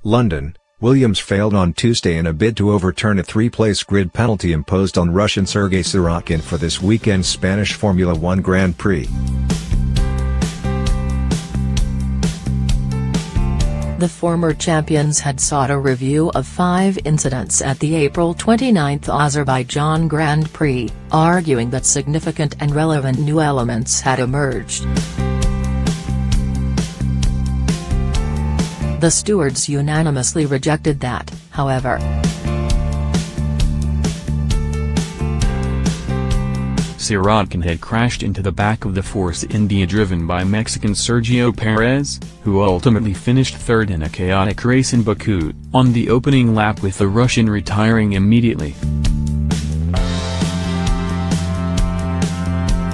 London, Williams failed on Tuesday in a bid to overturn a three-place grid penalty imposed on Russian Sergei Sorokin for this weekend's Spanish Formula One Grand Prix. The former champions had sought a review of 5 incidents at the April 29 Azerbaijan Grand Prix, arguing that significant and relevant new elements had emerged. The stewards unanimously rejected that, however. Sorokin had crashed into the back of the Force India driven by Mexican Sergio Perez, who ultimately finished third in a chaotic race in Baku, on the opening lap with the Russian retiring immediately.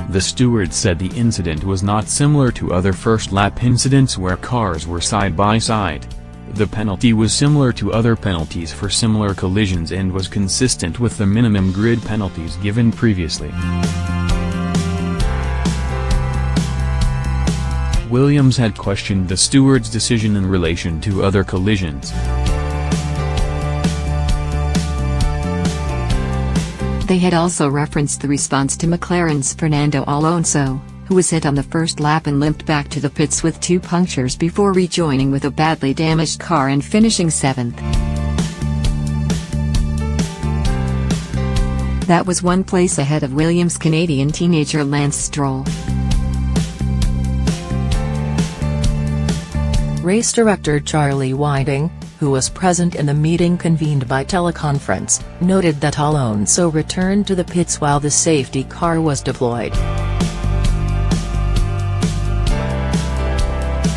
The stewards said the incident was not similar to other first-lap incidents where cars were side by side. The penalty was similar to other penalties for similar collisions and was consistent with the minimum grid penalties given previously. Williams had questioned the stewards' decision in relation to other collisions. They had also referenced the response to McLaren's Fernando Alonso, who was hit on the first lap and limped back to the pits with 2 punctures before rejoining with a badly damaged car and finishing 7th. That was 1 place ahead of Williams' Canadian teenager Lance Stroll. Race director Charlie Whiting, who was present in the meeting convened by teleconference, noted that Alonso returned to the pits while the safety car was deployed.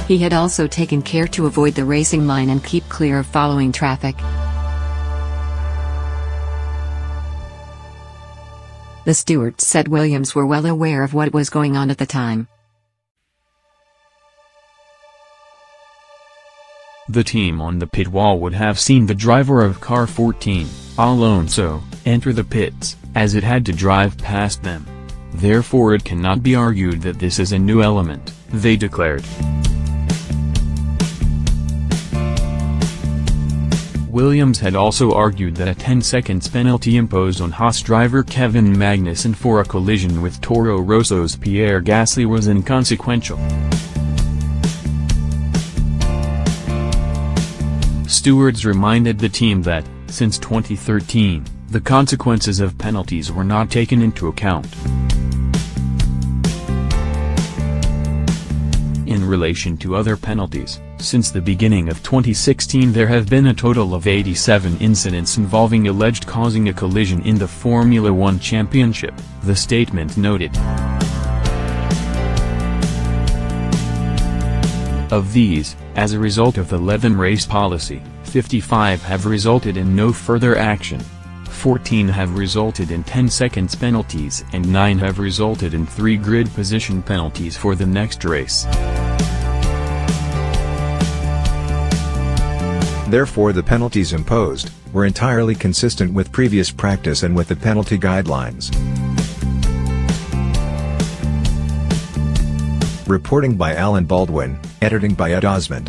He had also taken care to avoid the racing line and keep clear of following traffic. The stewards said Williams were well aware of what was going on at the time. The team on the pit wall would have seen the driver of car 14, Alonso, enter the pits, as it had to drive past them. Therefore it cannot be argued that this is a new element, they declared. Williams had also argued that a 10 seconds penalty imposed on Haas driver Kevin Magnussen for a collision with Toro Rosso's Pierre Gasly was inconsequential. Stewards reminded the team that, since 2013, the consequences of penalties were not taken into account. In relation to other penalties, since the beginning of 2016 there have been a total of 87 incidents involving alleged causing a collision in the Formula One Championship, the statement noted. Of these, as a result of the Leatham race policy, 55 have resulted in no further action. 14 have resulted in 10 seconds penalties and 9 have resulted in 3 grid position penalties for the next race. Therefore the penalties imposed were entirely consistent with previous practice and with the penalty guidelines. Reporting by Alan Baldwin, editing by Ed Osmond.